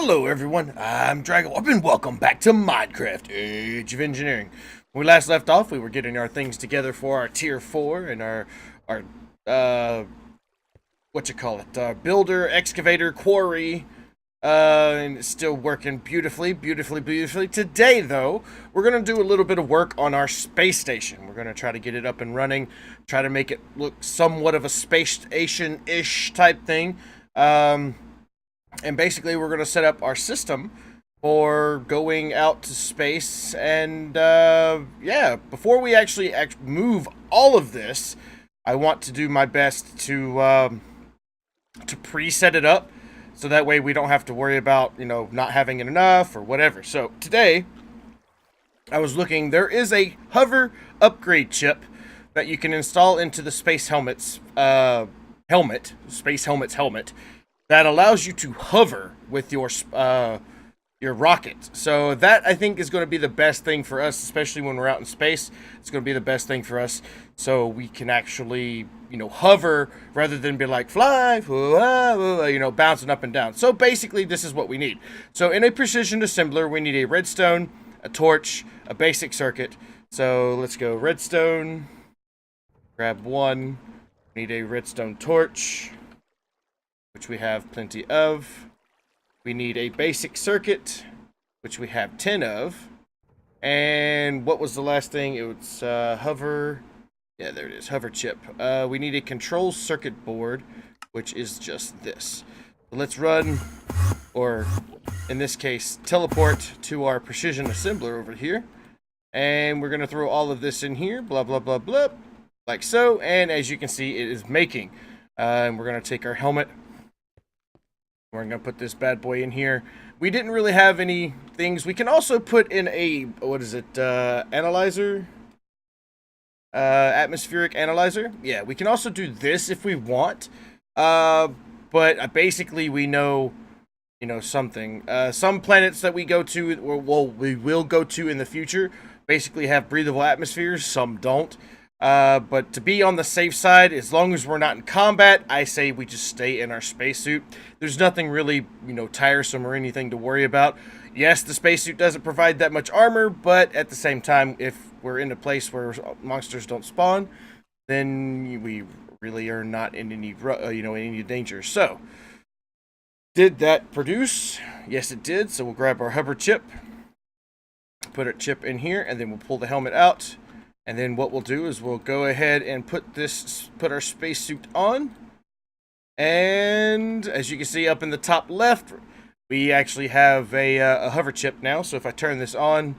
Hello everyone, I'm Drago, and welcome back to Minecraft Age of Engineering. When we last left off, we were getting our things together for our tier 4 and our builder, excavator, quarry, and it's still working beautifully. Today, though, we're going to do a little bit of work on our space station. We're going to try to get it up and running, try to make it look somewhat of a space station-ish type thing. And basically, we're going to set up our system for going out to space. And, yeah, before we actually move all of this, I want to do my best to preset it up. So that way we don't have to worry about, you know, not having it enough or whatever. So, today, I was looking. There is a hover upgrade chip that you can install into the space helmet's helmet that allows you to hover with your rocket. So that, I think, is going to be the best thing for us, especially when we're out in space. It's going to be the best thing for us, so we can actually, you know, hover rather than be like fly, you know, bouncing up and down. So basically, this is what we need. So in a precision assembler, we need a redstone, a torch, a basic circuit. So let's go redstone, grab one, need a redstone torch, which we have plenty of. We need a basic circuit, which we have 10 of. And what was the last thing? It was hover. Yeah, there it is, hover chip. We need a control circuit board, which is just this. So let's run, or in this case, teleport to our precision assembler over here. And we're going to throw all of this in here, blah, blah, blah, blah, like so. And as you can see, it is making. And we're going to take our helmet. We're going to put this bad boy in here. We didn't really have any things. We can also put in a, what is it, analyzer? Atmospheric analyzer. Yeah, we can also do this if we want. But basically we know, you know, something. Some planets that we go to, well, we will go to in the future, basically have breathable atmospheres. Some don't. But to be on the safe side, as long as we're not in combat, I say we just stay in our spacesuit. There's nothing really, you know, tiresome or anything to worry about. Yes, the spacesuit doesn't provide that much armor, but at the same time, if we're in a place where monsters don't spawn, then we really are not in any, any danger. So, did that produce? Yes, it did. So we'll grab our hover chip, put our chip in here, and then we'll pull the helmet out. And then what we'll do is we'll go ahead and put our spacesuit on. And as you can see up in the top left, we actually have a hover chip now. So if I turn this on,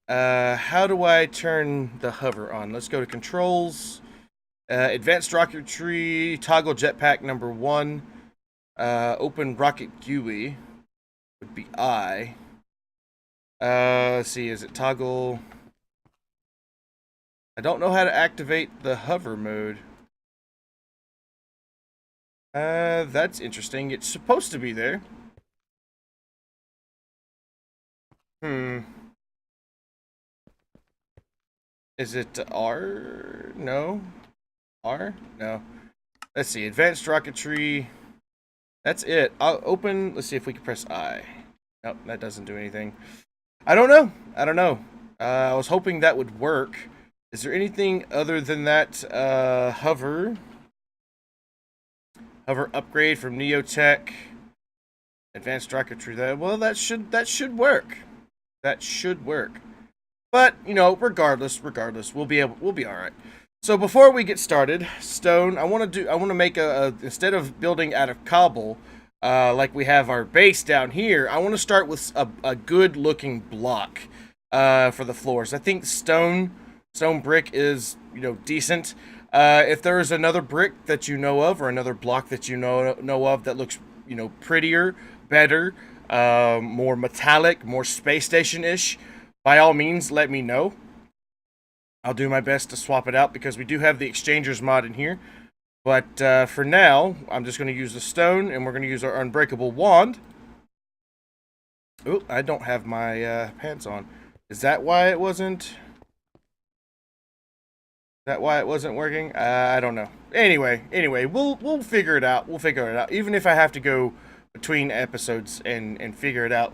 how do I turn the hover on? Let's go to controls, advanced rocketry, toggle jetpack number 1, open rocket GUI would be I. Let's see, is it toggle? I don't know how to activate the hover mode. That's interesting. It's supposed to be there. Is it R? No. R? No. Let's see, advanced rocketry. That's it. I'll open, let's see if we can press I. Nope, that doesn't do anything. I don't know. I was hoping that would work. Is there anything other than that? Hover upgrade from Neotech. Advanced rocketry. Well, that should work. That should work. But you know, regardless, we'll be all right. So before we get started, stone. I want to make a instead of building out of cobble, like we have our base down here, I want to start with a good looking block for the floors. I think stone brick is, you know, decent. If there is another brick that you know of, or another block that you know of that looks, you know, prettier, better, more metallic, more space station-ish, by all means let me know. I'll do my best to swap it out, because we do have the exchangers mod in here. But for now, I'm just going to use the stone, and we're going to use our unbreakable wand. Oh, I don't have my pants on. Is that why it wasn't? that why it wasn't working? I don't know. Anyway, we'll figure it out. We'll figure it out. Even if I have to go between episodes and figure it out.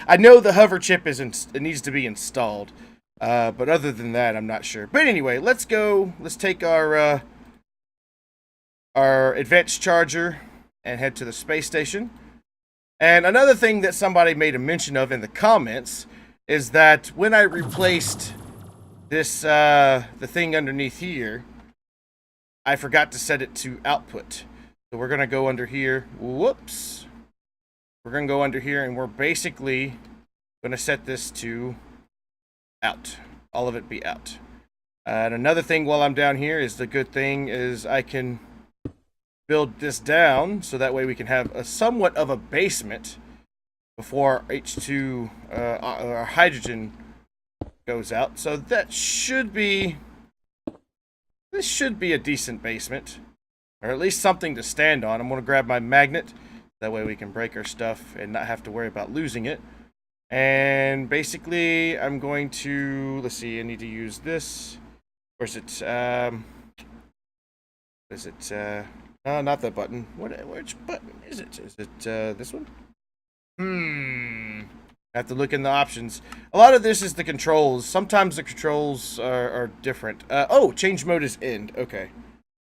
I know the hover chip it needs to be installed, but other than that, I'm not sure. But anyway, let's go. Let's take our advanced charger and head to the space station. And another thing that somebody made a mention of in the comments is that when I replaced this the thing underneath here, I forgot to set it to output. So we're gonna go under here. Whoops. We're gonna go under here and we're basically gonna set this to out. All of it be out. And another thing while I'm down here is the good thing is I can build this down so that way we can have a somewhat of a basement before H2 or hydrogen goes out. So that should be this should be a decent basement, or at least something to stand on. I'm going to grab my magnet, that way we can break our stuff and not have to worry about losing it. And basically I'm going to, let's see, I need to use this. Where's it? Is it no, not that button. Which button is it? Is it this one? I have to look in the options. A lot of this is the controls. Sometimes the controls are different. Oh, change mode is end. Okay.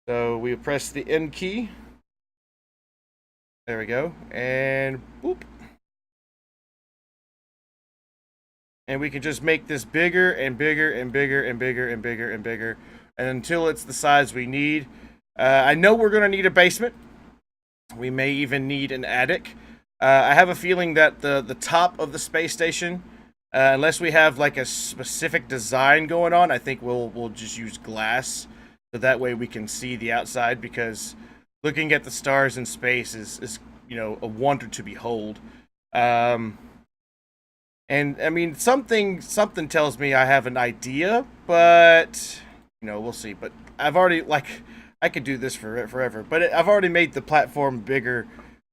So we press the end key. There we go. And boop. And we can just make this bigger and bigger and bigger and bigger and bigger and bigger. And until it's the size we need. I know we're going to need a basement. We may even need an attic. I have a feeling that the top of the space station, unless we have like a specific design going on, I think we'll just use glass. So that way we can see the outside, because looking at the stars in space is you know, a wonder to behold. And I mean, something tells me I have an idea, but you know, we'll see. But I've already, like, I could do this forever, but I've already made the platform bigger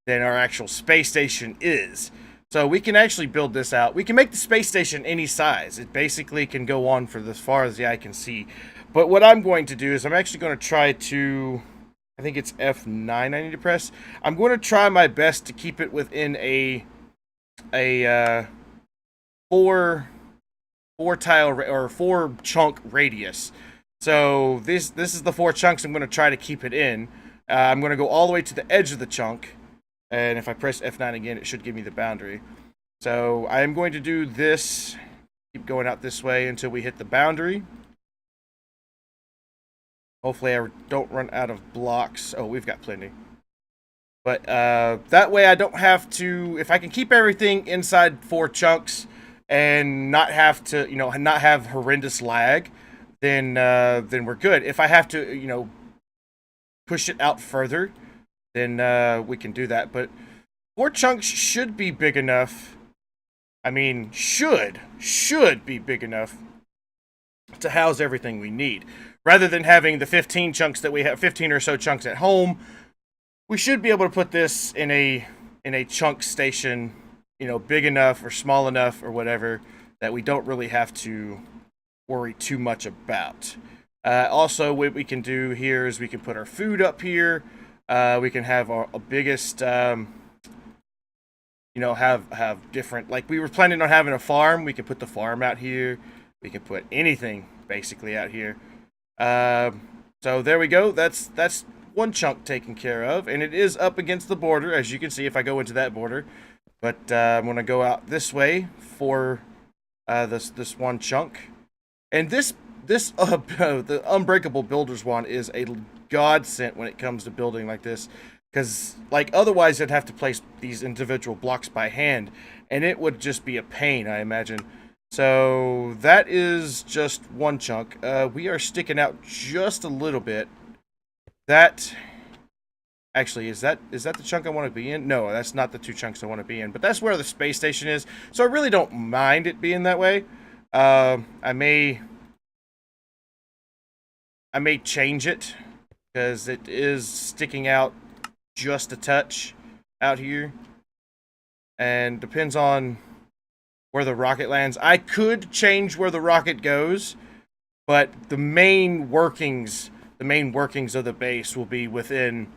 than our actual space station is. So we can actually build this out. We can make the space station any size. It basically can go on for as far as the eye can see. But what I'm going to do is I'm actually going to try to, I think it's F9 I need to press. I'm going to try my best to keep it within a four tile or 4 chunk radius. So this is the 4 chunks I'm going to try to keep it in. I'm going to go all the way to the edge of the chunk. And if I press F9 again, it should give me the boundary. So I am going to do this. Keep going out this way until we hit the boundary. Hopefully I don't run out of blocks. Oh, we've got plenty. But that way I don't have to... If I can keep everything inside 4 chunks and not have to, you know, not have horrendous lag, then we're good. If I have to, you know, push it out further, then we can do that. But 4 chunks should be big enough. I mean, should be big enough to house everything we need. Rather than having the 15 chunks that we have, 15 or so chunks at home, we should be able to put this in a chunk station, you know, big enough or small enough or whatever that we don't really have to worry too much about. Also, what we can do here is we can put our food up here. We can have our biggest, you know, have different, like we were planning on having a farm. We can put the farm out here. We can put anything basically out here. So there we go. That's 1 chunk taken care of, and it is up against the border, as you can see if I go into that border. But I'm gonna go out this way for this 1 chunk. And this the Unbreakable Builders one is a godsend when it comes to building like this, because like otherwise I'd have to place these individual blocks by hand, and it would just be a pain, I imagine. So that is just 1 chunk. We are sticking out just a little bit. That actually is that the chunk I want to be in? No, that's not the 2 chunks I want to be in, but that's where the space station is. So I really don't mind it being that way. I may change it because it is sticking out just a touch out here, and depends on where the rocket lands. I could change where the rocket goes, but the main workings of the base will be within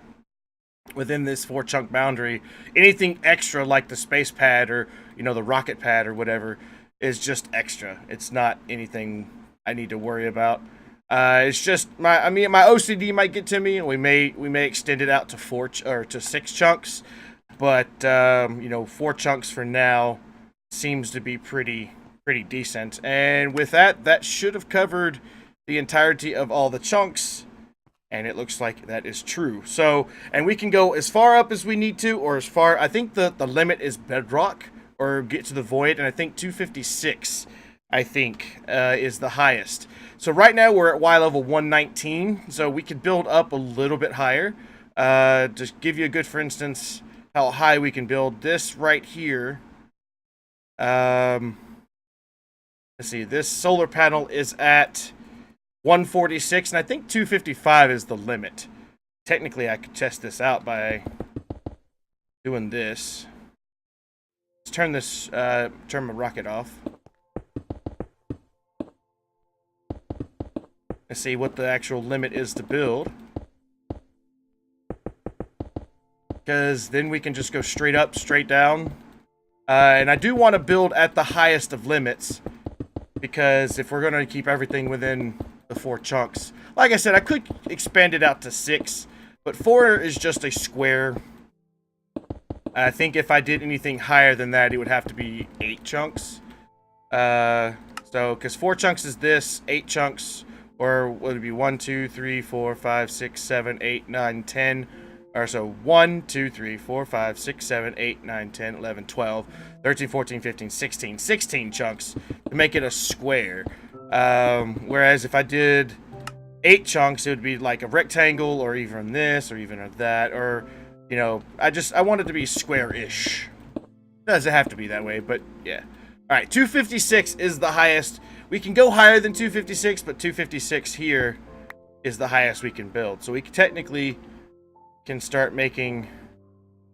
within this 4-chunk boundary. Anything extra like the space pad or, the rocket pad or whatever is just extra. It's not anything I need to worry about. It's just my OCD might get to me, and we may extend it out to 6 chunks, but 4 chunks for now seems to be pretty decent. And with that should have covered the entirety of all the chunks, and it looks like that is true. So, and we can go as far up as we need to, or as far, I think the limit is bedrock, or get to the void, and I think 256, is the highest. So right now we're at Y level 119, so we could build up a little bit higher. Just give you a good, for instance, how high we can build this right here. Let's see, this solar panel is at 146, and I think 255 is the limit. Technically, I could test this out by doing this. Let's turn my rocket off. Let's see what the actual limit is to build. Because then we can just go straight up, straight down. And I do want to build at the highest of limits, because if we're going to keep everything within the 4 chunks, like I said, I could expand it out to 6, but 4 is just a square. I think if I did anything higher than that, it would have to be 8 chunks. Because 4 chunks is this, 8 chunks, or would it be 1, 2, 3, 4, 5, 6, 7, 8, 9, 10. Or so 1, 2, 3, 4, 5, 6, 7, 8, 9, 10, 11, 12, 13, 14, 15, 16. 16 chunks to make it a square. Whereas if I did 8 chunks, it would be like a rectangle, or even this, or even that, or, I want it to be square-ish. Doesn't have to be that way, but yeah. Alright, 256 is the highest. We can go higher than 256, but 256 here is the highest we can build. So we technically can start making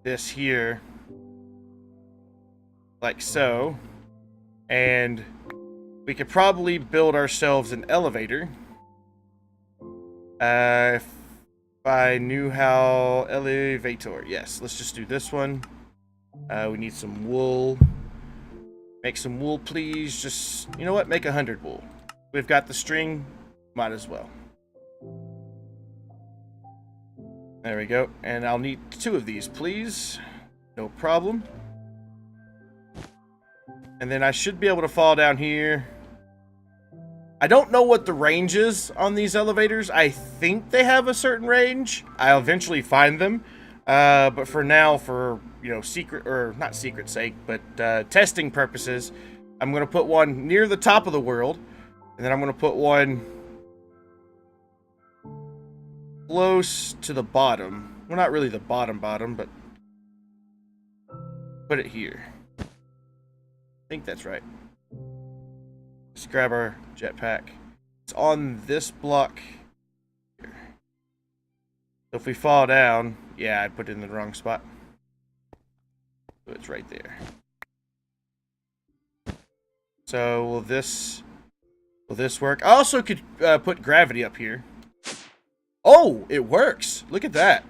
this here like so, and we could probably build ourselves an elevator if I knew how. Elevator, yes. Let's just do this one. We need some wool. Make some wool, please. Just, you know what, make 100 wool. We've got the string, might as well. There we go. And I'll need 2 of these, please. No problem. And then I should be able to fall down here. I don't know what the range is on these elevators. I think they have a certain range. I'll eventually find them. But for now, for, secret, or not secret sake, but testing purposes, I'm going to put one near the top of the world. And then I'm going to put one close to the bottom. Well, not really the bottom, but put it here. I think that's right. Let's grab our jetpack. It's on this block here. So if we fall down, yeah, I put it in the wrong spot. So it's right there. So will this work? I also could put gravity up here. Oh, it works. Look at that.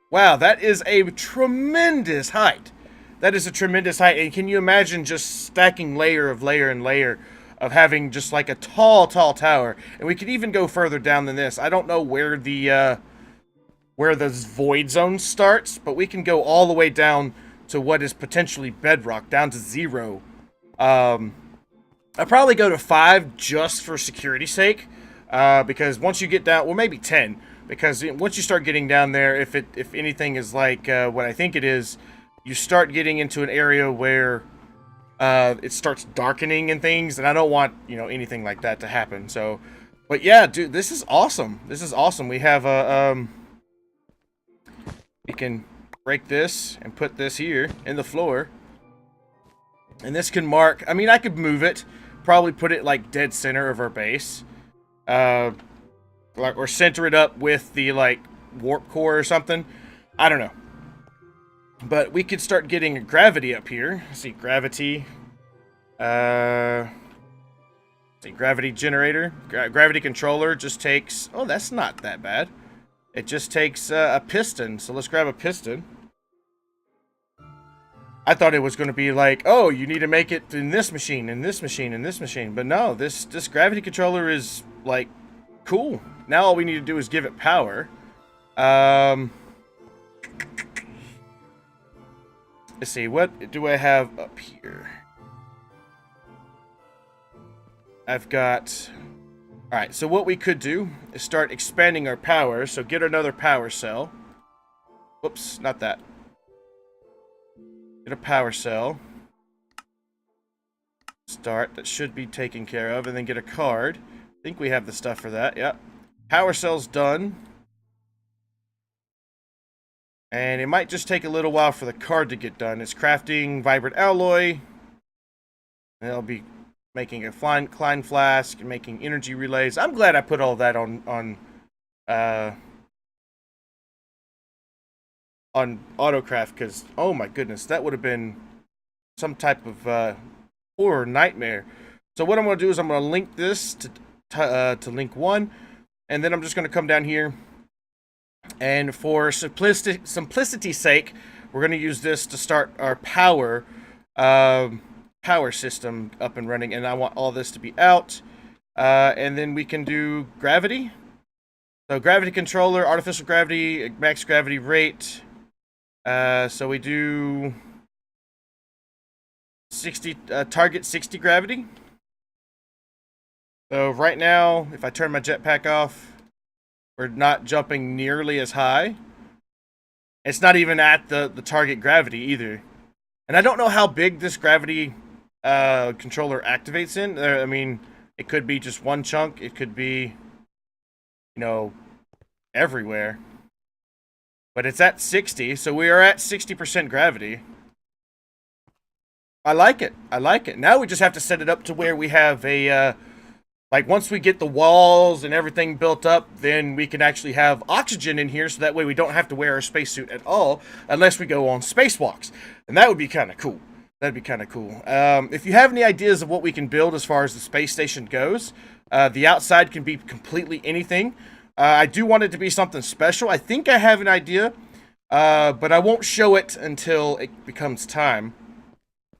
Wow, that is a tremendous height. That is a tremendous height. And can you imagine just stacking layer of of having just like a tall tower? And we could even go further down than this. I don't know where the void zone starts, but we can go all the way down to what is potentially bedrock, down to 0. I'll probably go to 5 just for security's sake. Because once you get down, well, maybe 10, because once you start getting down there, if anything is like what I think it is, you start getting into an area where it starts darkening and things, and I don't want anything like that to happen. So, but yeah, dude, this is awesome. This is awesome. We have a we can break this and put this here in the floor, and this can mark. I mean, I could move it, probably put it like dead center of our base. Or center it up with the warp core or something. I don't know. But we could start getting a gravity up here. Let's see, gravity. See, gravity generator. Gravity controller just takes. Oh, that's not that bad. It just takes a piston. So let's grab a piston. I thought it was going to be like, oh, you need to make it in this machine, in this machine, in this machine. But no, this gravity controller is, like, cool. Now all we need to do is give it power. Let's see, what do I have up here? I've got... Alright, so what we could do is start expanding our power. So get another power cell. Whoops, not that. Get a power cell. Start, that should be taken care of. And then get a card. I think we have the stuff for that, yep. Power cell's done. And it might just take a little while for the card to get done. It's crafting vibrant alloy. And it'll be making a Klein flask and making energy relays. I'm glad I put all that on autocraft, because oh my goodness, that would have been some type of horror nightmare. So what I'm going to do is I'm going to link this to link 1, and then I'm just going to come down here, and for simplicity's sake, we're going to use this to start our power system up and running, and I want all this to be out, and then we can do gravity. So gravity controller, artificial gravity, max gravity rate. So we do 60 target 60 gravity. So right now, if I turn my jetpack off, we're not jumping nearly as high. It's not even at the target gravity either. And I don't know how big this gravity controller activates in. I mean, it could be just one chunk. It could be, you know, everywhere. But it's at 60, so we are at 60% gravity. I like it. I like it. Now we just have to set it up to where we have a, like, once we get the walls and everything built up, then we can actually have oxygen in here, so that way we don't have to wear our spacesuit at all, unless we go on spacewalks. And that would be kind of cool. That'd be kind of cool. If you have any ideas of what we can build as far as the space station goes, the outside can be completely anything. I do want it to be something special. I think I have an idea, but I won't show it until it becomes time,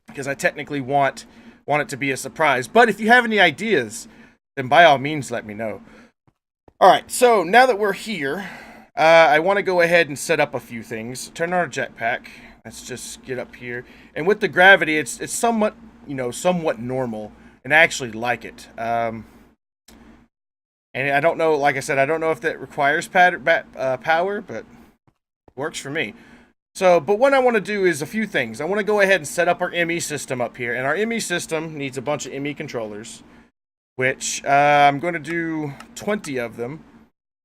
because I technically want it to be a surprise. But if you have any ideas, then by all means let me know. Alright, so now that we're here, I want to go ahead and set up a few things. Turn on our jetpack. Let's just get up here. And with the gravity, it's somewhat, you know, somewhat normal. And I actually like it. And I don't know, like I said, I don't know if that requires power, but it works for me. So, but what I want to do is a few things. I want to go ahead and set up our ME system up here. And our ME system needs a bunch of ME controllers, which I'm going to do 20 of them.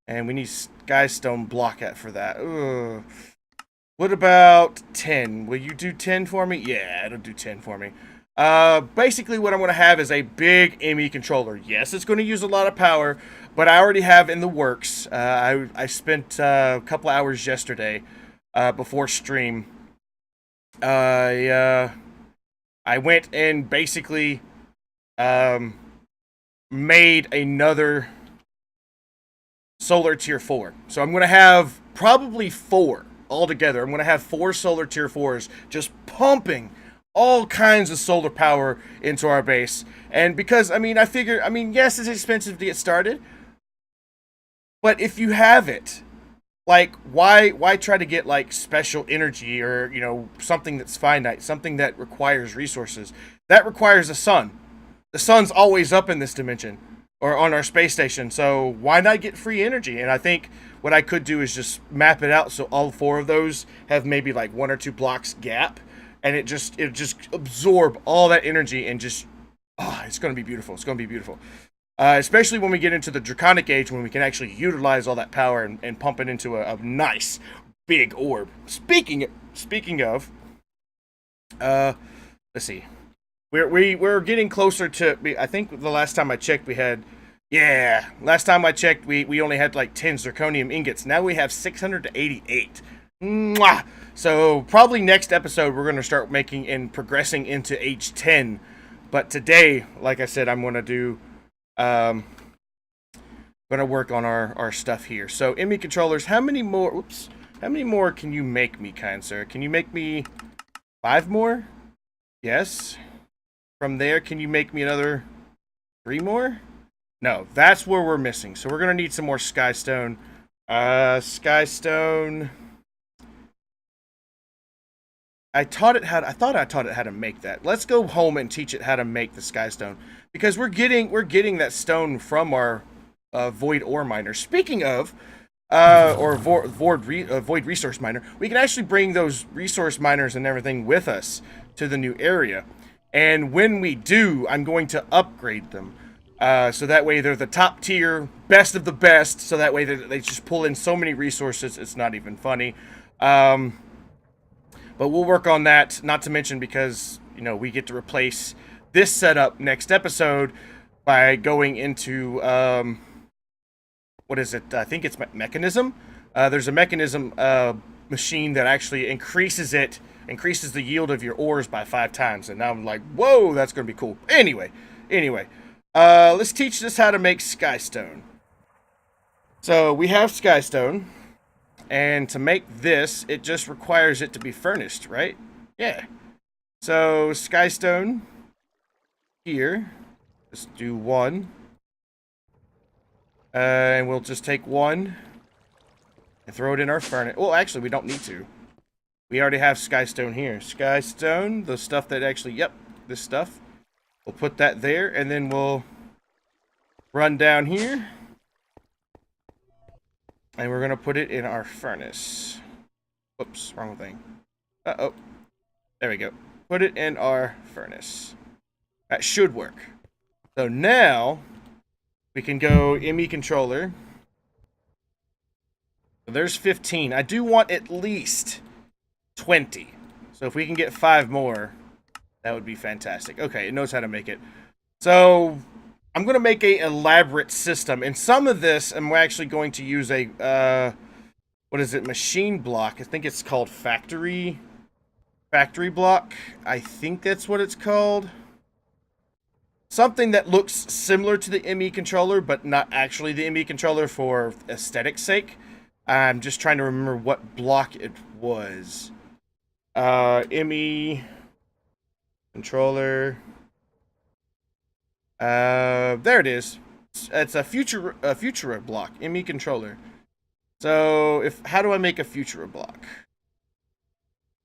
And we need Skystone block for that. Ugh. What about 10? Will you do 10 for me? Yeah, it'll do 10 for me. Basically what I'm going to have is a big ME controller. Yes, it's going to use a lot of power, but I already have in the works. I spent a couple hours yesterday before stream. I went and basically made another solar tier 4. So I'm going to have probably 4 altogether. I'm going to have 4 solar tier 4s just pumping all kinds of solar power into our base. And because, I mean, I figure, I mean, yes, it's expensive to get started, but if you have it, like, why try to get, like, special energy or, you know, something that's finite, something that requires resources? That requires the sun. The sun's always up in this dimension, or on our space station, so why not get free energy? And I think what I could do is just map it out so all 4 of those have maybe like 1 or 2 blocks gap, and it just absorb all that energy and just, it's going to be beautiful. It's going to be beautiful. Especially when we get into the Draconic Age, when we can actually utilize all that power and pump it into a nice big orb. Speaking of, let's see. We're getting closer to, I think the last time I checked last time I checked we only had like 10 zirconium ingots. Now we have 688. Mwah! So probably next episode we're going to start making and progressing into age 10. But today, like I said, I'm going to do Gonna work on our stuff here. So, ME controllers, how many more... Oops. How many more can you make me, kind sir? Can you make me 5 more? Yes. From there, can you make me another 3 more? No, that's where we're missing. So we're gonna need some more skystone. Skystone. I thought I taught it how to make that. Let's go home and teach it how to make the skystone, because we're getting that stone from our void ore miner. Speaking of, void resource miner, we can actually bring those resource miners and everything with us to the new area. And when we do, I'm going to upgrade them. So that way they're the top tier, best of the best. So that way they just pull in so many resources, it's not even funny. But we'll work on that, not to mention because, you know, we get to replace this setup next episode by going into, what is it? I think it's mechanism. There's a mechanism machine that actually increases the yield of your ores by 5 times. And now I'm like, whoa, that's going to be cool. Anyway, let's teach this how to make skystone. So we have skystone. And to make this, it just requires it to be furnished, right? Yeah. So, skystone here. Let's do 1. And we'll just take 1 and throw it in our furnace. Well, actually, we don't need to. We already have skystone here. Skystone, the stuff that actually, yep, this stuff. We'll put that there, and then we'll run down here. And we're going to put it in our furnace. Whoops, wrong thing. Uh-oh. There we go. Put it in our furnace. That should work. So now, we can go ME controller. So there's 15. I do want at least 20. So if we can get 5 more, that would be fantastic. Okay, it knows how to make it. So I'm going to make a elaborate system. And some of this, I'm actually going to use a, what is it, machine block. I think it's called factory block. I think that's what it's called. Something that looks similar to the ME controller, but not actually the ME controller for aesthetic's sake. I'm just trying to remember what block it was. ME controller... there it is. It's a Futura block, ME controller. So, how do I make a Futura block?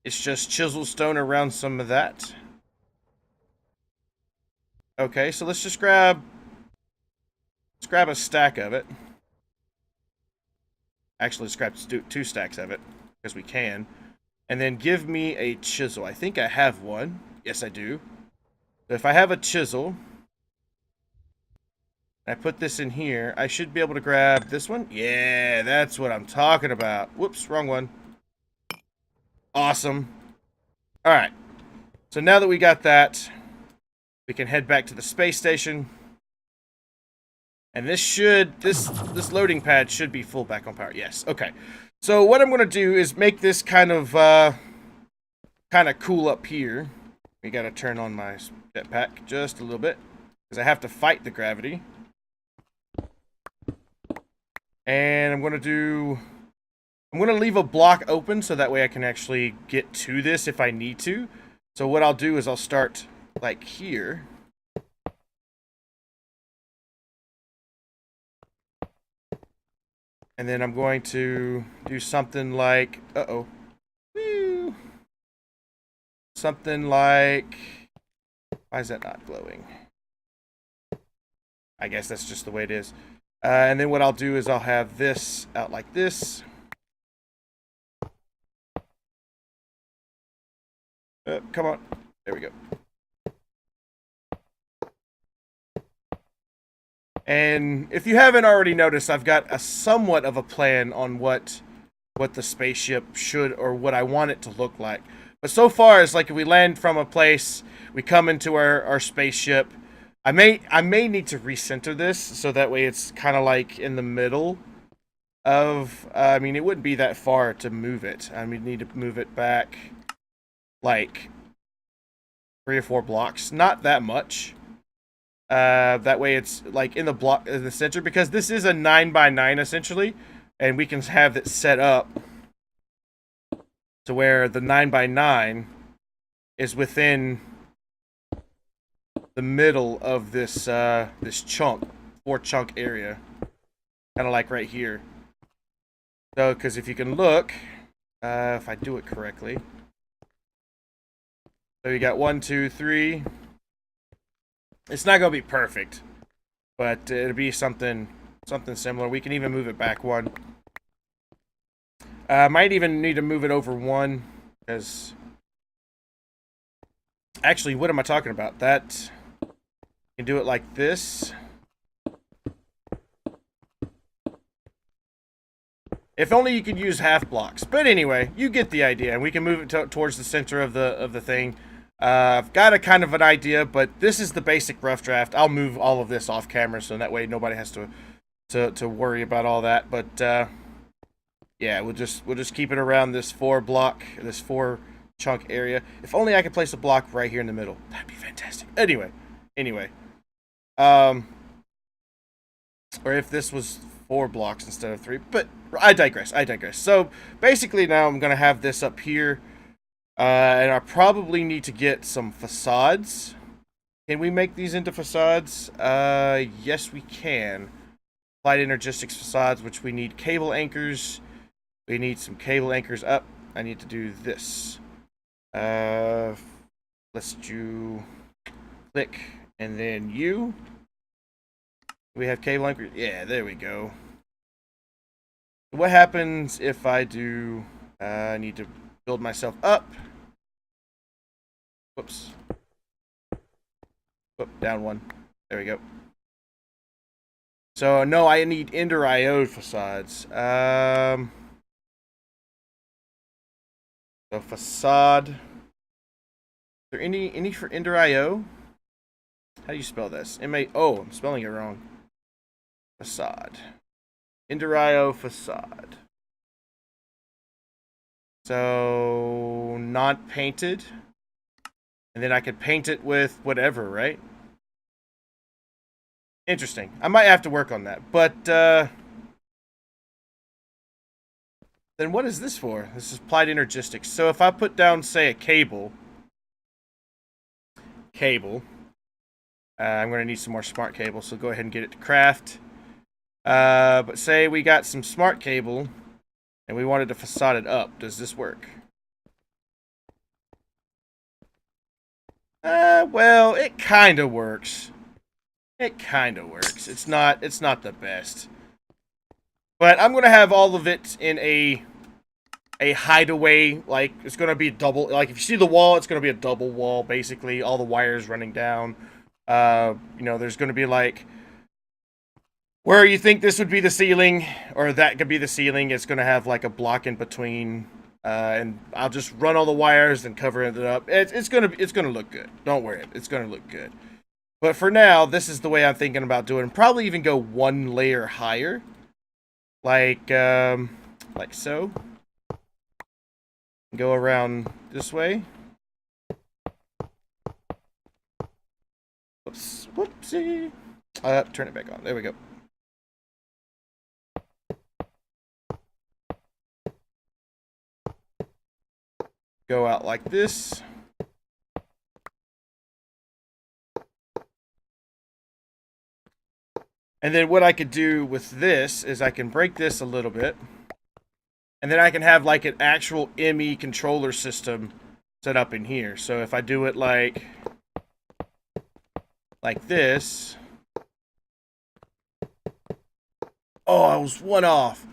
It's just chisel stone around some of that. Okay, so let's just grab a stack of it. Actually, let's grab 2 stacks of it, because we can. And then give me a chisel. I think I have one. Yes, I do. So if I have a chisel... I put this in here, I should be able to grab this one. Yeah, that's what I'm talking about. Whoops, wrong one. Awesome. Alright. So now that we got that, we can head back to the space station. And this loading pad should be full back on power. Yes, okay. So what I'm going to do is make this kind of cool up here. We got to turn on my jetpack just a little bit, because I have to fight the gravity. And I'm going to leave a block open so that way I can actually get to this if I need to. So what I'll do is I'll start like here. And then I'm going to do something like, woo. Something like, why is that not glowing? I guess that's just the way it is. And then what I'll do is I'll have this out like this. Come on. There we go. And if you haven't already noticed, I've got a somewhat of a plan on what the spaceship should, or what I want it to look like. But so far, it's like if we land from a place, we come into our spaceship. I may need to recenter this so that way it's kind of like in the middle of, I mean, it wouldn't be that far to move it. I mean, need to move it back like 3 or 4 blocks. Not that much. That way it's like in the block in the center, because this is a 9x9 essentially, and we can have it set up to where the 9x9 is within the middle of this this chunk, 4 chunk area, kind of like right here. So, because if you can look, if I do it correctly, so you got 1, 2, 3. It's not gonna be perfect, but it'll be something similar. We can even move it back 1. Might even need to move it over 1, because actually, what am I talking about? That you can do it like this. If only you could use half blocks. But anyway, you get the idea, and we can move it towards the center of the thing. I've got a kind of an idea, but this is the basic rough draft. I'll move all of this off camera, so that way nobody has to worry about all that. But yeah, we'll just keep it around this 4 chunk area. If only I could place a block right here in the middle. That'd be fantastic. Anyway, or if this was 4 blocks instead of 3. But I digress. So basically, now I'm gonna have this up here. And I probably need to get some facades. Can we make these into facades? Yes, we can. Applied Energistics facades, which we need cable anchors. We need some cable anchors up. I need to do this. Let's do click and then U. We have cable anchors. Yeah, there we go. What happens if I do? I need to build myself up. Whoops. Whoop, down 1. There we go. So no, I need Ender IO facades. So facade. Is there any for Ender IO? How do you spell this? Oh, I'm spelling it wrong. Facade. Ender IO facade. So not painted. And then I could paint it with whatever, right? Interesting. I might have to work on that. But then what is this for? This is applied Energistics. So if I put down, say, a cable, I'm going to need some more smart cable, so go ahead and get it to craft. But say we got some smart cable and we wanted to facade it up. Does this work? Well, it kind of works. It's not the best. But I'm going to have all of it in a hideaway. Like, it's going to be double. Like, if you see the wall, it's going to be a double wall, basically. All the wires running down. You know, there's going to be, like, where you think this would be the ceiling, or that could be the ceiling, it's going to have, like, a block in between. And I'll just run all the wires and cover it up. It's gonna look good. Don't worry, it's gonna look good. But for now, this is the way I'm thinking about doing. Probably even go 1 layer higher, like so. Go around this way. Oops, whoopsie. Turn it back on. There we go. Go out like this. And then what I could do with this is I can break this a little bit. And then I can have like an actual ME controller system set up in here. So if I do it like this. Oh, I was 1 off.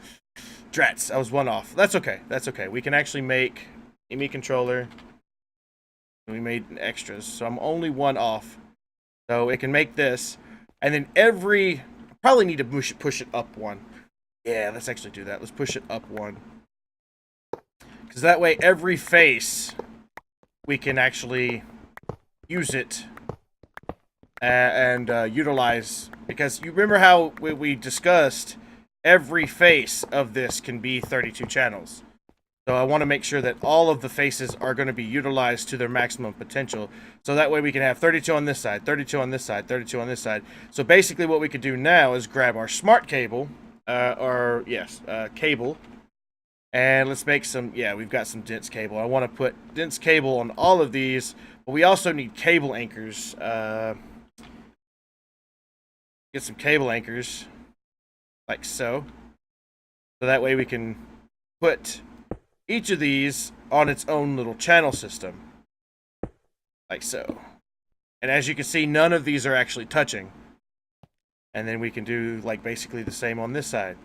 Drats, I was 1 off. That's okay. We can actually make ME controller. We made extras, so I'm only 1 off. So it can make this. And then probably need to push it up 1. Yeah, let's actually do that. Let's push it up 1. Because that way every face, we can actually use it and utilize. Because you remember how we discussed every face of this can be 32 channels. So I want to make sure that all of the faces are going to be utilized to their maximum potential. So that way we can have 32 on this side, 32 on this side, 32 on this side. So basically what we could do now is grab our smart cable, cable. And let's make some, we've got some dense cable. I want to put dense cable on all of these, but we also need cable anchors. Get some cable anchors, like so. So that way we can put each of these on its own little channel system, like so. And as you can see, none of these are actually touching. And then we can do like basically the same on this side.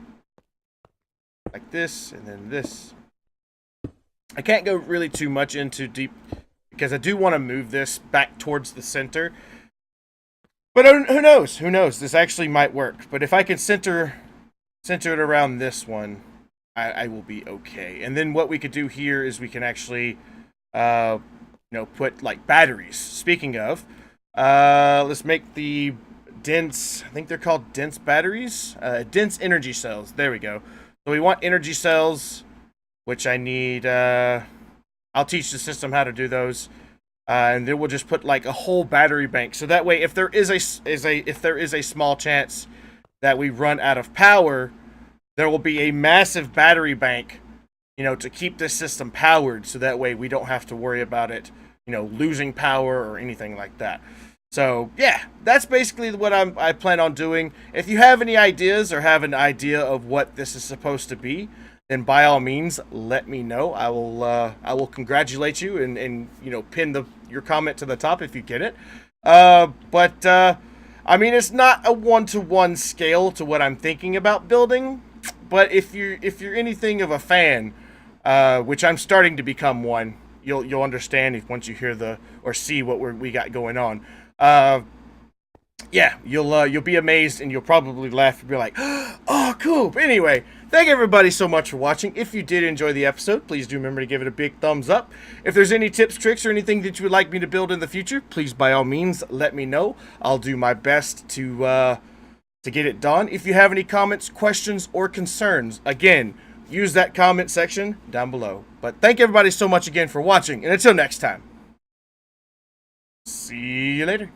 Like this, and then this. I can't go really too much into deep, because I do want to move this back towards the center. But who knows? Who knows? This actually might work. But if I can center it around this one, I will be okay. And then what we could do here is we can actually, put like batteries. Speaking of, let's make the dense, I think they're called dense batteries. Dense energy cells. There we go. So we want energy cells, which I need, I'll teach the system how to do those. And then we'll just put like a whole battery bank. So that way, if there is a small chance that we run out of power, there will be a massive battery bank, to keep this system powered. So that way we don't have to worry about it, losing power or anything like that. So yeah, that's basically what I plan on doing. If you have any ideas or have an idea of what this is supposed to be, then by all means let me know. I will congratulate you and pin your comment to the top if you get it. But I mean, it's not a one-to-one scale to what I'm thinking about building. But if you're anything of a fan, which I'm starting to become one, you'll understand once you hear or see what we got going on. You'll be amazed, and you'll probably laugh and be like, oh, cool. But anyway, thank everybody so much for watching. If you did enjoy the episode, please do remember to give it a big thumbs up. If there's any tips, tricks, or anything that you would like me to build in the future, please by all means let me know. I'll do my best to get it done. If you have any comments, questions, or concerns, again, use that comment section down below. But thank everybody so much again for watching, and until next time, see you later.